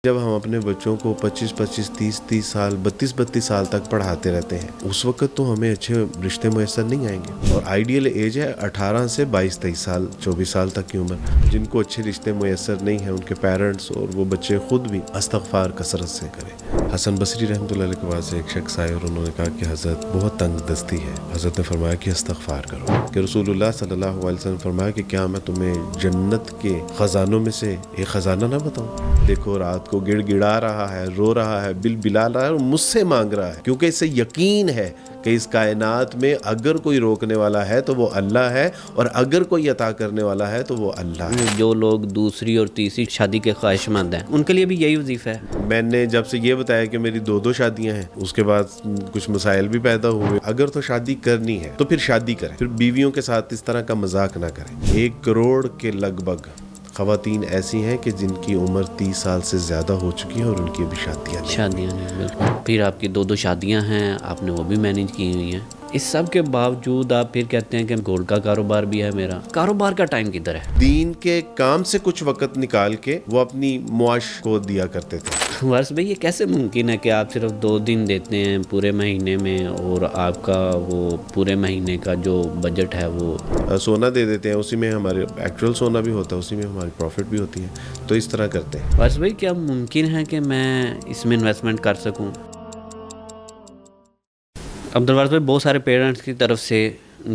جب ہم اپنے بچوں کو 25-25 30-30 سال 32-32 سال تک پڑھاتے رہتے ہیں اس وقت تو ہمیں اچھے رشتے میسر نہیں آئیں گے. اور آئیڈیل ایج ہے 18 سے 22-23 سال 24 سال تک کی عمر. جن کو اچھے رشتے میسر نہیں ہیں ان کے پیرنٹس اور وہ بچے خود بھی استغفار کثرت سے کریں. حسن بصری رحمۃ اللہ علیہ کے پاس ایک شخص آئے اور انہوں نے کہا کہ حضرت بہت تنگ دستی ہے. حضرت نے فرمایا کہ استغفار کرو. کہ رسول اللہ صلی اللہ علیہ وسلم فرمایا کہ کیا میں تمہیں جنت کے خزانوں میں سے ایک خزانہ نہ بتاؤں. دیکھو رات کو گڑ گڑا رہا ہے, رو رہا ہے, بل بلا رہا ہے اور مجھ سے مانگ رہا ہے, کیونکہ اسے یقین ہے کہ اس کائنات میں اگر کوئی روکنے والا ہے تو وہ اللہ ہے اور اگر کوئی عطا کرنے والا ہے تو وہ اللہ ہے. جو لوگ دوسری اور تیسری شادی کے خواہش مند ہیں ان کے لیے بھی یہی وظیفہ ہے. میں نے جب سے یہ بتایا کہ میری 2 شادیاں ہیں اس کے بعد کچھ مسائل بھی پیدا ہوئے. اگر تو شادی کرنی ہے تو پھر شادی کریں, پھر بیویوں کے ساتھ اس طرح کا مذاق نہ کریں. 1 کروڑ کے لگ بھگ خواتین ایسی ہیں کہ جن کی عمر 30 سال سے زیادہ ہو چکی ہے اور ان کی ابھی شادیاں نہیں. بالکل. پھر آپ کی 2 شادیاں ہیں, آپ نے وہ بھی مینیج کی ہوئی ہیں. اس سب کے باوجود آپ پھر کہتے ہیں کہ گولڈ کا کاروبار بھی ہے میرا. کاروبار کا ٹائم کدھر ہے؟ دین کے کام سے کچھ وقت نکال کے وہ اپنی معاش کو دیا کرتے تھے. وارث بھائی یہ کیسے ممکن ہے کہ آپ صرف 2 دن دیتے ہیں پورے مہینے میں اور آپ کا وہ پورے مہینے کا جو بجٹ ہے وہ سونا دے دیتے ہیں, اسی میں ہمارے ایکچوئل سونا بھی ہوتا ہے, اسی میں ہماری پروفٹ بھی ہوتی ہے, تو اس طرح کرتے ہیں. وارث بھائی کیا ممکن ہے کہ میں اس میں انویسٹمنٹ کر سکوں؟ عبدالوارث بھائی بہت سارے پیرنٹس کی طرف سے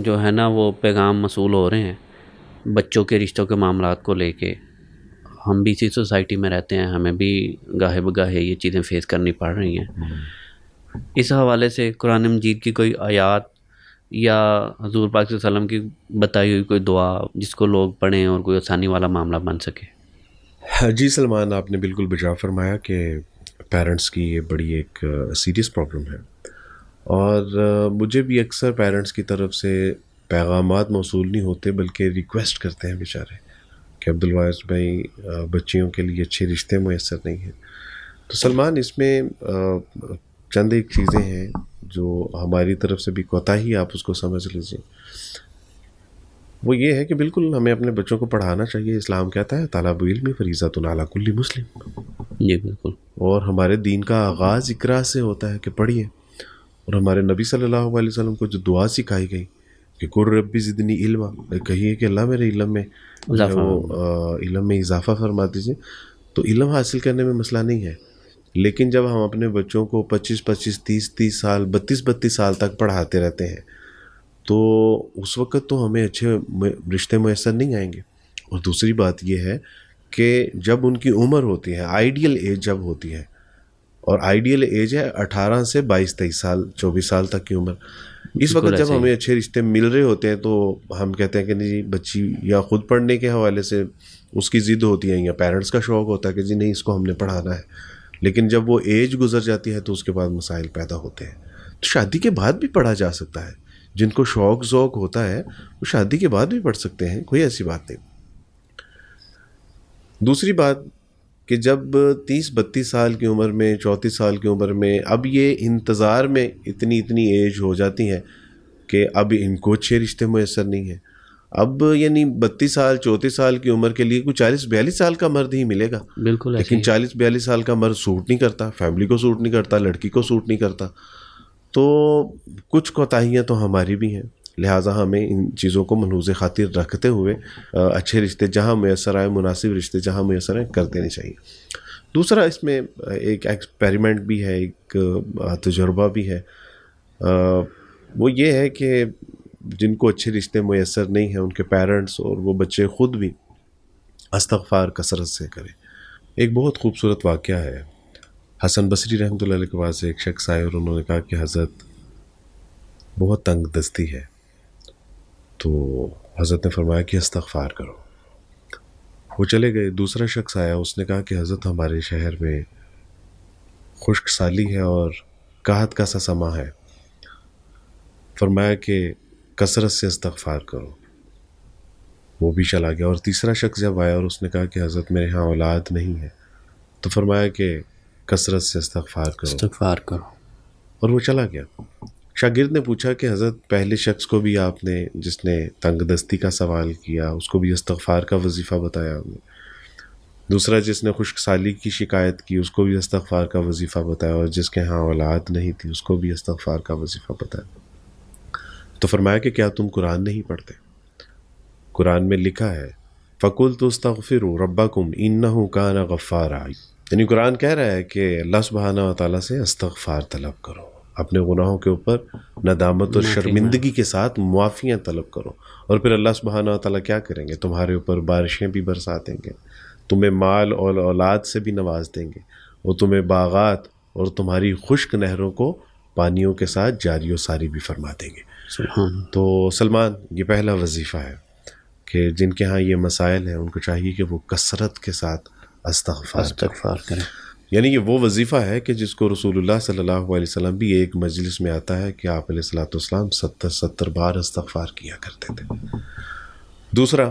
جو ہے نا وہ پیغام موصول ہو رہے ہیں بچوں کے رشتوں کے معاملات کو لے کے. ہم بھی اسی سوسائٹی میں رہتے ہیں, ہمیں بھی گاہے بگاہے یہ چیزیں فیس کرنی پڑ رہی ہیں. اس حوالے سے قرآن مجید کی کوئی آیات یا حضور پاک صلی اللہ علیہ وسلم کی بتائی ہوئی کوئی دعا جس کو لوگ پڑھیں اور کوئی آسانی والا معاملہ بن سکے؟ جی سلمان, آپ نے بالکل بجا فرمایا کہ پیرنٹس کی یہ بڑی ایک سیریس پرابلم ہے. اور مجھے بھی اکثر پیرنٹس کی طرف سے پیغامات موصول نہیں ہوتے بلکہ ریکویسٹ کرتے ہیں بیچارے کہ عبدالوارث بھائی بچیوں کے لیے اچھے رشتے میسر نہیں ہیں. تو سلمان اس میں چند ایک چیزیں ہیں جو ہماری طرف سے بھی کوتاہی آپ اس کو سمجھ لیجیے. وہ یہ ہے کہ بالکل ہمیں اپنے بچوں کو پڑھانا چاہیے. اسلام کہتا ہے طالب علم فریضۃ علی کل مسلم. جی بالکل. اور ہمارے دین کا آغاز اقرا سے ہوتا ہے کہ پڑھیے. اور ہمارے نبی صلی اللہ علیہ وسلم کو جو دعا سکھائی گئی کہ قل ربی زدنی علما, کہیے کہ اللہ میرے علم میں اضافہ فرما دیجیے. تو علم حاصل کرنے میں مسئلہ نہیں ہے, لیکن جب ہم اپنے بچوں کو 25-25 30-30 سال 32-32 سال تک پڑھاتے رہتے ہیں تو اس وقت تو ہمیں اچھے رشتے میسر نہیں آئیں گے. اور دوسری بات یہ ہے کہ جب ان کی عمر ہوتی ہے, آئیڈیل ایج جب ہوتی ہے, اور آئیڈیل ایج ہے 18 سے 22-23 سال 24 سال تک کی عمر, اس وقت جب ہمیں اچھے رشتے مل رہے ہوتے ہیں تو ہم کہتے ہیں کہ نہیں جی بچی یا خود پڑھنے کے حوالے سے اس کی ضد ہوتی ہے یا پیرنٹس کا شوق ہوتا ہے کہ جی نہیں اس کو ہم نے پڑھانا ہے. لیکن جب وہ ایج گزر جاتی ہے تو اس کے بعد مسائل پیدا ہوتے ہیں. تو شادی کے بعد بھی پڑھا جا سکتا ہے. جن کو شوق ذوق ہوتا ہے وہ شادی کے بعد بھی پڑھ سکتے ہیں, کوئی ایسی بات نہیں. دوسری بات کہ جب 30-32 سال کی عمر میں 34 سال کی عمر میں اب یہ انتظار میں اتنی ایج ہو جاتی ہے کہ اب ان کو اچھے رشتے میسر نہیں ہیں. اب یعنی 32 سال 34 سال کی عمر کے لیے کوئی 40-42 سال کا مرد ہی ملے گا. بالکل. لیکن 40-42 سال کا مرد سوٹ نہیں کرتا, فیملی کو سوٹ نہیں کرتا, لڑکی کو سوٹ نہیں کرتا. تو کچھ کوتاہیاں تو ہماری بھی ہیں, لہٰذا ہمیں ان چیزوں کو ملحوظ خاطر رکھتے ہوئے اچھے رشتے جہاں میسر آئے, مناسب رشتے جہاں میسر آئے کر دینے چاہیے. دوسرا اس میں ایک ایکسپیریمنٹ بھی ہے, ایک تجربہ بھی ہے. وہ یہ ہے کہ جن کو اچھے رشتے میسر نہیں ہیں ان کے پیرنٹس اور وہ بچے خود بھی استغفار کثرت سے کریں. ایک بہت خوبصورت واقعہ ہے. حسن بصری رحمۃ اللہ علیہ کے پاس ایک شخص آئے اور انہوں نے کہا کہ حضرت بہت تنگ دستی ہے. تو حضرت نے فرمایا کہ استغفار کرو. وہ چلے گئے. دوسرا شخص آیا, اس نے کہا کہ حضرت ہمارے شہر میں خشک سالی ہے اور قحط کا سا سما ہے, فرمایا کہ کثرت سے استغفار کرو. وہ بھی چلا گیا. اور تیسرا شخص جب آیا اور اس نے کہا کہ حضرت میرے ہاں اولاد نہیں ہے, تو فرمایا کہ کثرت سے استغفار کرو. اور وہ چلا گیا. شاگرد نے پوچھا کہ حضرت پہلے شخص کو بھی آپ نے جس نے تنگ دستی کا سوال کیا اس کو بھی استغفار کا وظیفہ بتایا. دوسرا جس نے خشک سالی کی شکایت کی اس کو بھی استغفار کا وظیفہ بتایا، اور جس کے ہاں اولاد نہیں تھی اس کو بھی استغفار کا وظیفہ بتایا۔ تو فرمایا کہ کیا تم قرآن نہیں پڑھتے؟ قرآن میں لکھا ہے فَقُلْتُ اسْتَغْفِرُوا رَبَّكُمْ إِنَّهُ كَانَ غَفَّارًا، یعنی قرآن کہہ رہا ہے کہ اللہ سبحانہ و تعالیٰ سے استغفار طلب کرو، اپنے گناہوں کے اوپر ندامت اور شرمندگی کے ساتھ معافیاں طلب کرو، اور پھر اللہ سبحانہ و تعالیٰ کیا کریں گے؟ تمہارے اوپر بارشیں بھی برسا دیں گے، تمہیں مال اور اولاد سے بھی نواز دیں گے، اور تمہیں باغات اور تمہاری خشک نہروں کو پانیوں کے ساتھ جاری و ساری بھی فرما دیں گے۔ سبحان۔ تو سلمان، یہ پہلا وظیفہ ہے کہ جن کے ہاں یہ مسائل ہیں ان کو چاہیے کہ وہ کثرت کے ساتھ استغفار کریں۔ یعنی یہ وہ وظیفہ ہے کہ جس کو رسول اللہ صلی اللہ علیہ وسلم بھی ایک مجلس میں آتا ہے کہ آپ علیہ الصلوۃ والسلام 70 بار استغفار کیا کرتے تھے۔ دوسرا،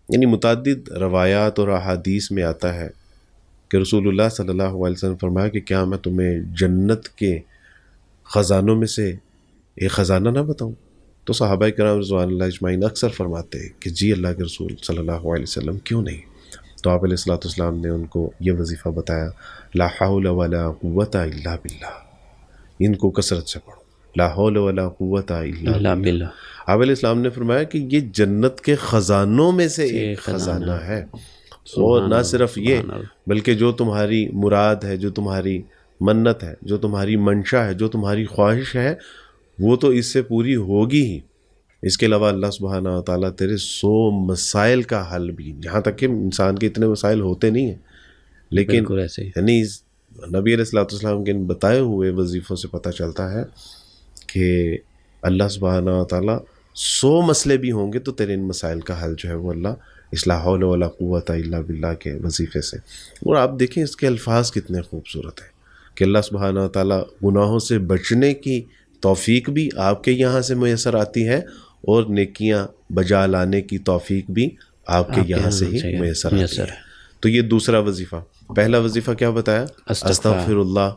یعنی متعدد روایات اور احادیث میں آتا ہے کہ رسول اللہ صلی اللہ علیہ وسلم فرمایا کہ کیا میں تمہیں جنت کے خزانوں میں سے ایک خزانہ نہ بتاؤں؟ تو صحابہ کرام رضوان اللہ اجمعین اکثر فرماتے ہیں کہ جی اللہ کے رسول صلی اللہ علیہ وسلم کیوں نہیں۔ تو آپ علیہ الصلوۃ والسلام نے ان کو یہ وظیفہ بتایا، لا حول ولا قوت الا باللہ، ان کو کثرت سے پڑھو، لا حول ولا قوت الا باللہ۔ آپ علیہ السلام نے فرمایا کہ یہ جنت کے خزانوں میں سے ایک خزانہ ہے، اور نہ صرف یہ بلکہ جو تمہاری مراد ہے، جو تمہاری منت ہے، جو تمہاری منشا ہے، جو تمہاری خواہش ہے، وہ تو اس سے پوری ہوگی ہی۔ اس کے علاوہ اللہ سبحانہ و تعالیٰ تیرے 100 مسائل کا حل بھی، یہاں تک کہ انسان کے اتنے مسائل ہوتے نہیں ہیں، لیکن یعنی نبی علیہ الصلوۃ والسلام کے بتائے ہوئے وظیفوں سے پتہ چلتا ہے کہ اللہ سبحانہ و تعالیٰ 100 مسئلے بھی ہوں گے تو تیرے ان مسائل کا حل جو ہے وہ اللہ اس لا حول ولا قوت الا باللہ کے وظیفے سے۔ اور آپ دیکھیں اس کے الفاظ کتنے خوبصورت ہیں کہ اللہ سبحانہ و تعالیٰ گناہوں سے بچنے کی توفیق بھی آپ کے یہاں سے میسر آتی ہے، اور نیکیاں بجا لانے کی توفیق بھی آپ کے یہاں سے ہی میسر آتی ہے۔ تو یہ دوسرا وظیفہ۔ پہلا وظیفہ کیا بتایا؟ استغفر اللہ،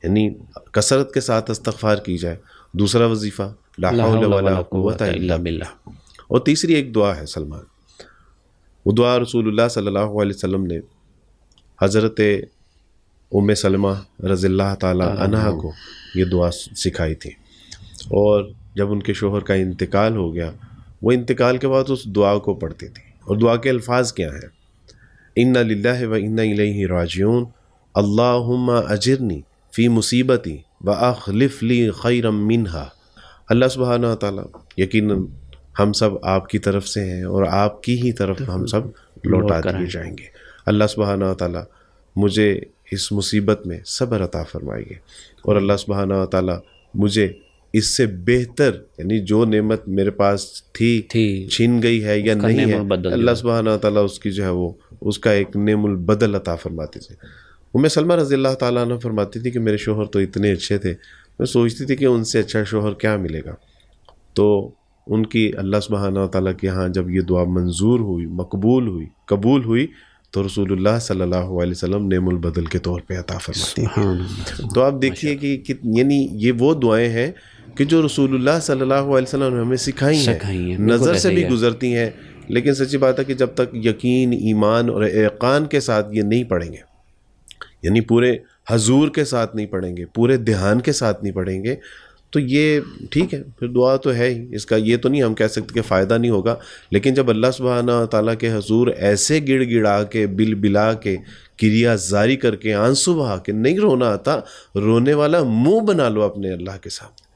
یعنی کثرت کے ساتھ استغفار کی جائے۔ دوسرا وظیفہ لا حول ولا قوت الا باللہ۔ اور تیسری ایک دعا ہے سلمان، وہ دعا رسول اللہ صلی اللہ علیہ وسلم نے حضرت ام سلمہ رضی اللہ تعالی عنہا کو یہ دعا سکھائی تھی، اور جب ان کے شوہر کا انتقال ہو گیا، وہ انتقال کے بعد اس دعا کو پڑھتی تھی، اور دعا کے الفاظ کیا ہیں؟ انا للہ و انا الیہ راجعون، اللہم اجرنی فی مصیبتی واخلف لی خیرا منہا۔ اللہ سبحانہ و تعالیٰ، یقیناً ہم سب آپ کی طرف سے ہیں اور آپ کی ہی طرف ہم سب لوٹا دیے جائیں گے۔ اللہ سبحانہ و تعالیٰ مجھے اس مصیبت میں صبر عطا فرمائیے، اور اللہ سبحانہ و تعالیٰ مجھے اس سے بہتر، یعنی جو نعمت میرے پاس تھی چھن گئی ہے یا نہیں ہے، اللہ سبحانہ و تعالیٰ اس کی جو ہے وہ اس کا ایک نعم البدل عطا فرماتے تھے۔ ام سلمہ رضی اللہ تعالیٰ عنہ فرماتی تھی کہ میرے شوہر تو اتنے اچھے تھے، میں سوچتی تھی کہ ان سے اچھا شوہر کیا ملے گا۔ تو ان کی اللہ سبحانہ و تعالیٰ کے ہاں جب یہ دعا منظور ہوئی، قبول ہوئی، تو رسول اللہ صلی اللہ علیہ وسلم نعم البدل کے طور پہ عطا فرماتے ہیں۔ تو آپ دیکھیے کہ یعنی یہ وہ دعائیں ہیں کہ جو رسول اللہ صلی اللہ علیہ وسلم نے ہمیں سکھائی ہیں، نظر سے بھی گزرتی ہیں، لیکن سچی بات ہے کہ جب تک یقین، ایمان اور ایقان کے ساتھ یہ نہیں پڑھیں گے، یعنی پورے حضور کے ساتھ نہیں پڑھیں گے، پورے دھیان کے ساتھ نہیں پڑھیں گے، تو یہ ٹھیک ہے، پھر دعا تو ہے ہی، اس کا یہ تو نہیں ہم کہہ سکتے کہ فائدہ نہیں ہوگا، لیکن جب اللہ سبحانہ تعالیٰ کے حضور ایسے گڑ گڑا کے، بل بلا کے، کریا زاری کر کے، آنسو بہا کے، نہیں رونا آتا، رونے والا منہ بنا لو اپنے اللہ کے سامنے،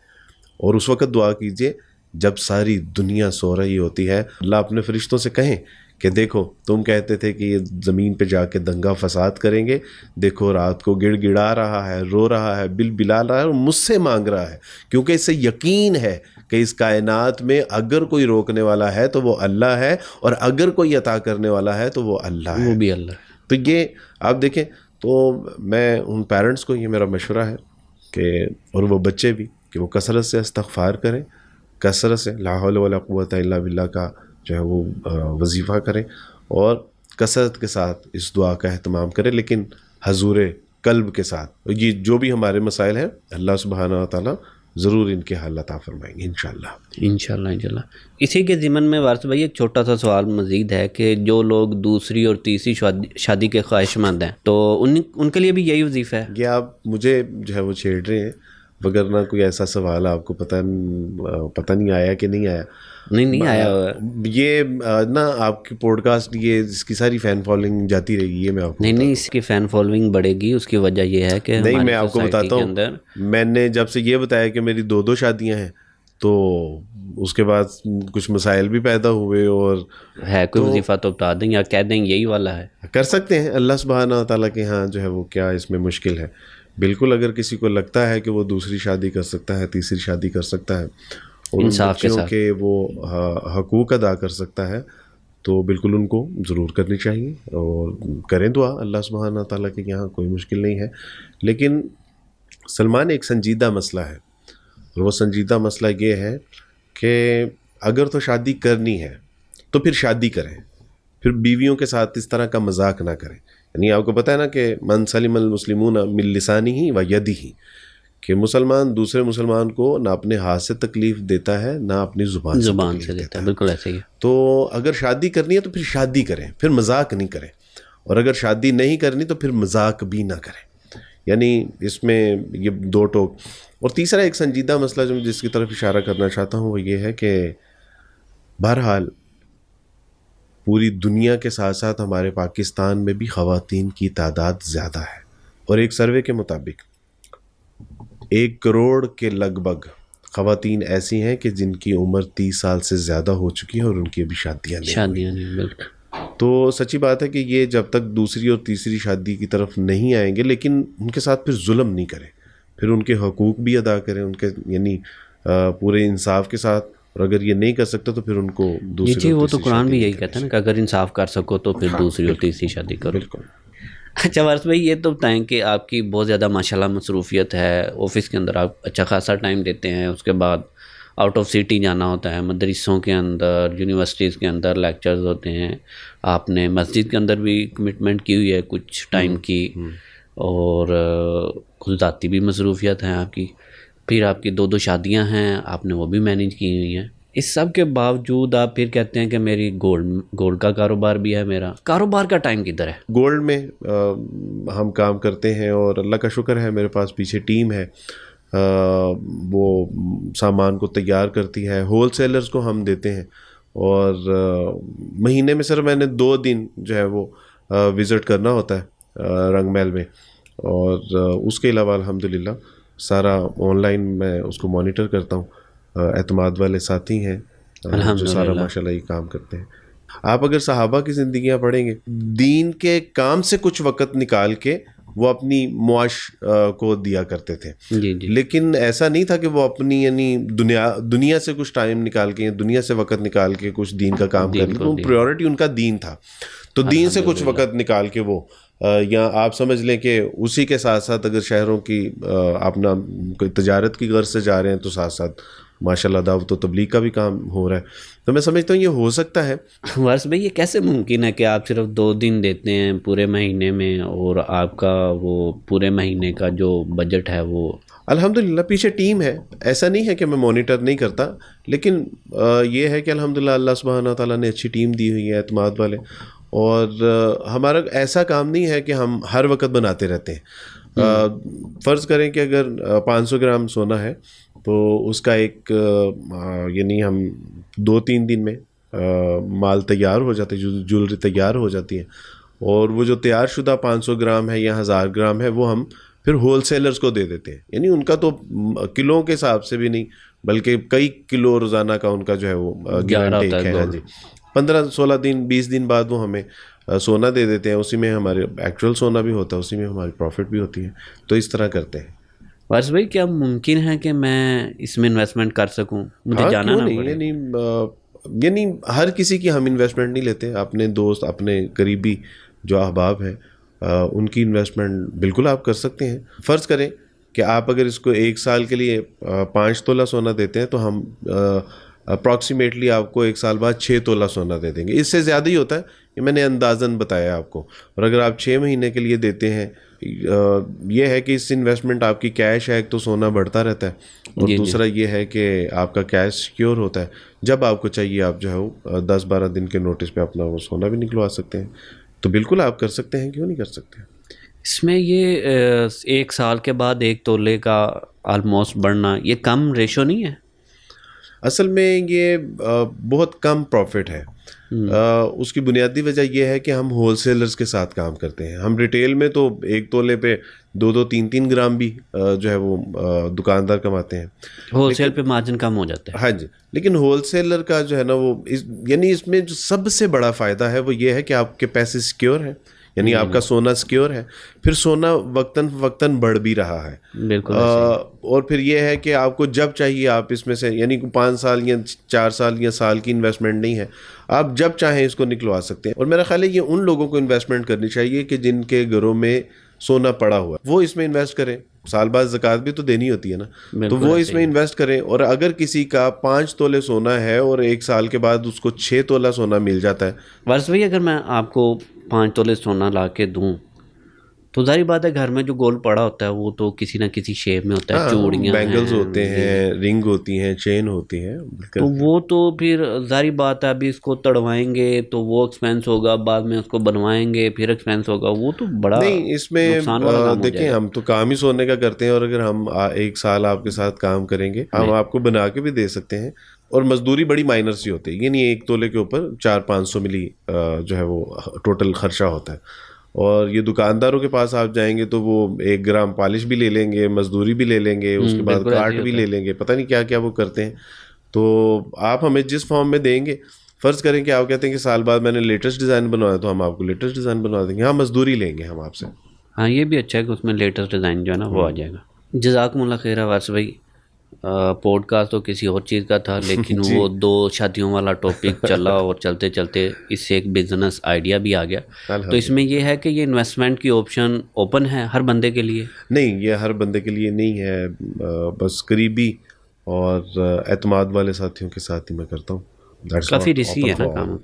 اور اس وقت دعا کیجئے جب ساری دنیا سو رہی ہوتی ہے۔ اللہ اپنے فرشتوں سے کہیں کہ دیکھو تم کہتے تھے کہ یہ زمین پہ جا کے دنگا فساد کریں گے، دیکھو رات کو گڑ گڑا رہا ہے، رو رہا ہے، بل بلا رہا ہے، اور مجھ سے مانگ رہا ہے، کیونکہ اسے یقین ہے کہ اس کائنات میں اگر کوئی روکنے والا ہے تو وہ اللہ ہے، اور اگر کوئی عطا کرنے والا ہے تو وہ اللہ ہے، وہ بھی اللہ ہے۔ تو یہ آپ دیکھیں، تو میں ان پیرنٹس کو یہ میرا مشورہ ہے کہ، اور وہ بچے بھی، کہ وہ کثرت سے استغفار کریں، کثرت سے لا حول ولا قوت الا باللہ کا جو ہے وہ وظیفہ کریں، اور کثرت کے ساتھ اس دعا کا اہتمام کریں، لیکن حضور قلب کے ساتھ۔ یہ جو بھی ہمارے مسائل ہیں اللہ سبحانہ و تعالیٰ ضرور ان کے حل عطا فرمائیں گے انشاءاللہ. اسی کے ضمن میں وارث بھائی ایک چھوٹا سا سوال مزید ہے کہ جو لوگ دوسری اور تیسری شادی کے خواہش مند ہیں تو ان کے لیے بھی یہی وظیفہ ہے؟ یہ آپ مجھے جو ہے وہ چھیڑ رہے ہیں، وگرنہ کوئی ایسا سوال آپ کو پتہ نہیں آیا کہ نہیں آیا؟ نہیں آیا. یہ نا آپ کی پوڈ کاسٹ یہ اس کی ساری فین فالوئنگ جاتی رہے گی، یہ میں آپ کو نہیں اس کی فین فالوئنگ بڑھے گی. اس کی وجہ یہ ہے کہ نہیں، میں آپ کو بتاتا ہوں، میں نے جب سے یہ بتایا کہ میری 2 شادیاں ہیں تو اس کے بعد کچھ مسائل بھی پیدا ہوئے. اور ہے کوئی وظیفہ تو بتا دیں یا کہہ دیں یہی والا ہے، کر سکتے ہیں. اللہ سبحانہ تعالیٰ کے ہاں جو ہے وہ کیا اس میں مشکل ہے. بالکل اگر کسی کو لگتا ہے کہ وہ دوسری شادی کر سکتا ہے، تیسری شادی کر سکتا ہے اور انصاف کے بچیوں ساتھ کے وہ حقوق ادا کر سکتا ہے تو بالکل ان کو ضرور کرنی چاہیے اور کریں دعا. اللہ سبحانہ تعالیٰ کے یہاں کوئی مشکل نہیں ہے. لیکن سلمان ایک سنجیدہ مسئلہ ہے، اور وہ سنجیدہ مسئلہ یہ ہے کہ اگر تو شادی کرنی ہے تو پھر شادی کریں، پھر بیویوں کے ساتھ اس طرح کا مذاق نہ کریں. یعنی آپ کو پتہ ہے نا کہ من سلم المسلمون من لسانہ و یدہ، کہ مسلمان دوسرے مسلمان کو نہ اپنے ہاتھ سے تکلیف دیتا ہے نہ اپنی زبان سے دیتا ہے. بالکل ایسے ہی. تو اگر شادی کرنی ہے تو پھر شادی کریں، پھر مذاق نہیں کریں. اور اگر شادی نہیں کرنی تو پھر مذاق بھی نہ کریں. یعنی اس میں یہ 2 ٹوک. اور تیسرا ایک سنجیدہ مسئلہ جو جس کی طرف اشارہ کرنا چاہتا ہوں وہ یہ ہے کہ بہرحال پوری دنیا کے ساتھ ساتھ ہمارے پاکستان میں بھی خواتین کی تعداد زیادہ ہے. اور ایک سروے کے مطابق 1 کروڑ کے لگ بھگ خواتین ایسی ہیں کہ جن کی عمر 30 سال سے زیادہ ہو چکی ہے اور ان کی ابھی شادیاں نہیں. بالکل. تو سچی بات ہے کہ یہ جب تک دوسری اور تیسری شادی کی طرف نہیں آئیں گے، لیکن ان کے ساتھ پھر ظلم نہیں کریں، پھر ان کے حقوق بھی ادا کریں ان کے، یعنی پورے انصاف کے ساتھ. اور اگر یہ نہیں کر سکتا تو پھر ان کو دوسری جی وہ تو قرآن بھی یہی کہتا ہے نا کہ اگر انصاف کر سکو تو پھر دوسری اور تیسری شادی کرو. بالکل. اچھا وارث بھائی یہ تو بتائیں کہ آپ کی بہت زیادہ ماشاءاللہ مصروفیت ہے، آفس کے اندر آپ اچھا خاصا ٹائم دیتے ہیں، اس کے بعد آؤٹ آف سٹی جانا ہوتا ہے، مدرسوں کے اندر، یونیورسٹیز کے اندر لیکچرز ہوتے ہیں، آپ نے مسجد کے اندر بھی کمٹمنٹ کی ہوئی ہے کچھ ٹائم کی، اور خود ذاتی بھی مصروفیت ہیں آپ کی، پھر آپ کی 2 شادیاں ہیں آپ نے وہ بھی مینیج کی ہوئی ہیں. اس سب کے باوجود آپ پھر کہتے ہیں کہ میری گولڈ کا کاروبار بھی ہے. میرا کاروبار کا ٹائم کدھر ہے؟ گولڈ میں ہم کام کرتے ہیں اور اللہ کا شکر ہے میرے پاس پیچھے ٹیم ہے، وہ سامان کو تیار کرتی ہے، ہول سیلرز کو ہم دیتے ہیں. اور مہینے میں صرف میں نے 2 دن جو ہے وہ وزٹ کرنا ہوتا ہے رنگ محل میں، اور اس کے علاوہ الحمدللہ سارا آن لائن میں اس کو مانیٹر کرتا ہوں. اعتماد والے ساتھی ہیں جو سارا ماشاءاللہ یہ کام کرتے ہیں. آپ اگر صحابہ کی زندگیاں پڑھیں گے، دین کے کام سے کچھ وقت نکال کے وہ اپنی معاش کو دیا کرتے تھے. لیکن ایسا نہیں تھا کہ وہ اپنی یعنی دنیا سے کچھ ٹائم نکال کے، دنیا سے وقت نکال کے کچھ دین کا کام کر لیں. پریورٹی ان کا دین تھا، تو دین سے کچھ وقت نکال کے وہ یا آپ سمجھ لیں کہ اسی کے ساتھ ساتھ اگر شہروں کی اپنا کوئی تجارت کی غرض سے جا رہے ہیں تو ساتھ ساتھ ماشاءاللہ دعوت و تبلیغ کا بھی کام ہو رہا ہے. تو میں سمجھتا ہوں یہ ہو سکتا ہے. وارث بھائی یہ کیسے ممکن ہے کہ آپ صرف 2 دن دیتے ہیں پورے مہینے میں، اور آپ کا وہ پورے مہینے کا جو بجٹ ہے وہ؟ الحمدللہ پیچھے ٹیم ہے، ایسا نہیں ہے کہ میں مانیٹر نہیں کرتا، لیکن یہ ہے کہ الحمدللہ اللہ سبحانہ تعالیٰ نے اچھی ٹیم دی ہوئی ہے، اعتماد والے. اور ہمارا ایسا کام نہیں ہے کہ ہم ہر وقت بناتے رہتے ہیں. فرض کریں کہ اگر 500 گرام سونا ہے تو اس کا ایک یعنی ہم 2-3 دن میں مال تیار ہو جاتا ہے، جولری تیار ہو جاتی ہے، اور وہ جو تیار شدہ 500 گرام ہے یا 1000 گرام ہے وہ ہم پھر ہول سیلرز کو دے دیتے ہیں. یعنی ان کا تو کلوں کے حساب سے بھی نہیں بلکہ کئی کلو روزانہ کا ان کا جو ہے وہ گیو اینڈ ٹیک ہے. ہاں جی، 15-16 دن 20 دن بعد وہ ہمیں سونا دے دیتے ہیں، اسی میں ہمارے ایکچوئل سونا بھی ہوتا ہے، اسی میں ہماری پروفٹ بھی ہوتی ہے. تو اس طرح کرتے ہیں. وارث بھائی کیا ممکن ہے کہ میں اس میں انویسٹمنٹ کر سکوں؟ مجھے جانا نہ پڑے. یعنی ہر کسی کی ہم انویسٹمنٹ نہیں لیتے. اپنے دوست، اپنے قریبی جو احباب ہیں ان کی انویسٹمنٹ بالکل آپ کر سکتے ہیں. فرض کریں کہ آپ اگر اس کو 1 سال کے لیے 5 تولہ سونا دیتے ہیں تو ہم اپروکسیمیٹلی آپ کو 1 سال بعد 6 تولہ سونا دے دیں گے. اس سے زیادہ ہی ہوتا ہے یہ میں نے اندازاً بتایا آپ کو. اور اگر آپ 6 مہینے کے لیے دیتے ہیں, یہ ہے کہ اس انویسٹمنٹ آپ کی کیش ہے, ایک تو سونا بڑھتا رہتا ہے, اور دوسرا یہ ہے کہ آپ کا کیش سیکیور ہوتا ہے. جب آپ کو چاہیے آپ جو ہے وہ 10-12 دن کے نوٹس پہ اپنا وہ سونا بھی نکلوا سکتے ہیں. تو بالکل آپ کر سکتے ہیں, کیوں نہیں کر سکتے. اس میں یہ 1 سال کے بعد 1 تولے کا آلموسٹ بڑھنا, یہ کم ریشو نہیں ہے؟ اصل میں یہ بہت کم پروفٹ ہے. اس کی بنیادی وجہ یہ ہے کہ ہم ہول سیلرز کے ساتھ کام کرتے ہیں. ہم ریٹیل میں تو 1 تولے پہ 2-3 گرام بھی جو ہے وہ دکاندار کماتے ہیں. ہول سیل پہ مارجن کم ہو جاتا ہے. ہاں جی, لیکن ہول سیلر کا جو ہے نا وہ یعنی اس میں جو سب سے بڑا فائدہ ہے وہ یہ ہے کہ آپ کے پیسے سیکیور ہیں, یعنی آپ کا سونا سیکیور ہے. پھر سونا وقتاً فوقتاً بڑھ بھی رہا ہے. بالکل. اور پھر یہ ہے کہ آپ کو جب چاہیے آپ اس میں سے, یعنی 5 سال یا 4 سال یا سال کی انویسٹمنٹ نہیں ہے, آپ جب چاہیں اس کو نکلوا سکتے ہیں. اور میرا خیال ہے یہ ان لوگوں کو انویسٹمنٹ کرنی چاہیے کہ جن کے گھروں میں سونا پڑا ہوا ہے, وہ اس میں انویسٹ کریں. سال بعد زکوٰۃ بھی تو دینی ہوتی ہے نا, تو وہ اس میں انویسٹ کریں. اور اگر کسی کا 5 تولے سونا ہے اور 1 سال کے بعد اس کو 6 تولہ سونا مل جاتا ہے. وارث بھائی, اگر میں آپ کو 5 تولے سونا لا کے دوں تو ظاہر بات ہے گھر میں جو گولڈ پڑا ہوتا ہے وہ تو کسی نہ کسی شیپ میں ہوتا ہے. چوڑیاں, بینگلز ہوتے ہیں, رنگ ہوتی ہیں, چین ہوتی ہیں, تو وہ تو پھر ظاہر بات ہے ابھی اس کو تڑوائیں گے تو وہ ایکسپینس ہوگا, بعد میں اس کو بنوائیں گے پھر ایکسپینس ہوگا, وہ تو بڑا نہیں. اس میں دیکھیں ہم تو کام ہی سونے کا کرتے ہیں, اور اگر ہم 1 سال آپ کے ساتھ کام کریں گے, ہم آپ کو بنا کے بھی دے سکتے ہیں. اور مزدوری بڑی مائنر سی ہوتی ہے, یہ نہیں 1 تولے کے اوپر 400-500 ملی جو ہے وہ ٹوٹل خرچہ ہوتا ہے. اور یہ دکانداروں کے پاس آپ جائیں گے تو وہ 1 گرام پالش بھی لے لیں گے, مزدوری بھی لے لیں گے, اس کے بعد کارٹ بھی لے لیں گے, پتہ نہیں کیا کیا وہ کرتے ہیں. تو آپ ہمیں جس فارم میں دیں گے, فرض کریں کہ آپ کہتے ہیں کہ سال بعد میں نے لیٹسٹ ڈیزائن بنوایا, تو ہم آپ کو لیٹسٹ ڈیزائن بنوا دیں گے. ہاں, مزدوری لیں گے ہم آپ سے. ہاں, یہ بھی اچھا ہے کہ اس میں لیٹسٹ ڈیزائن جو ہے نا وہ آ جائے گا. جزاکم اللہ خیر وارث بھائی. پوڈ کاسٹ تو کسی اور چیز کا تھا, لیکن وہ 2 شادیوں والا ٹاپک چلا اور چلتے چلتے اس سے ایک بزنس آئیڈیا بھی آ گیا. تو اس میں یہ ہے کہ یہ انویسٹمنٹ کی آپشن اوپن ہے ہر بندے کے لیے؟ نہیں, یہ ہر بندے کے لیے نہیں ہے, بس قریبی اور اعتماد والے ساتھیوں کے ساتھ ہی میں کرتا ہوں. کافی رسکی ہے نا کام.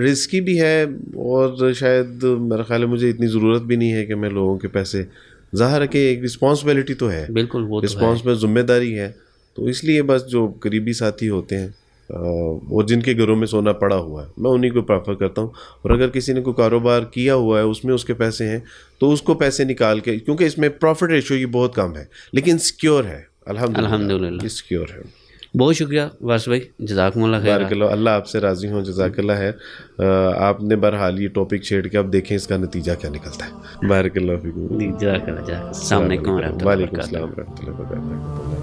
رسکی بھی ہے, اور شاید میرا خیال ہے مجھے اتنی ضرورت بھی نہیں ہے کہ میں لوگوں کے پیسے, ظاہر ہے کہ ایک رسپانسبلٹی تو ہے, بالکل وہ رسپانس میں ذمہ داری ہے. تو اس لیے بس جو قریبی ساتھی ہوتے ہیں اور جن کے گھروں میں سونا پڑا ہوا ہے, میں انہیں کو پریفر کرتا ہوں. اور اگر کسی نے کوئی کاروبار کیا ہوا ہے, اس میں اس کے پیسے ہیں, تو اس کو پیسے نکال کے, کیونکہ اس میں پروفٹ ریشو یہ بہت کم ہے لیکن سیکیور ہے, الحمدللہ سیکیور ہے. بہت شکریہ وارث بھائی, جزاکم اللہ خیر. بارک اللہ, اللہ آپ سے راضی ہوں, جزاک اللہ خیر. آپ نے بہرحال یہ ٹاپک چھیڑ کے اب دیکھیں اس کا نتیجہ کیا نکلتا ہے. بارک اللہ فیکم. جزاک اللہ. السلام علیکم ورحمۃ اللہ. وعلیکم السلام ورحمۃ اللہ وبرکاتہ.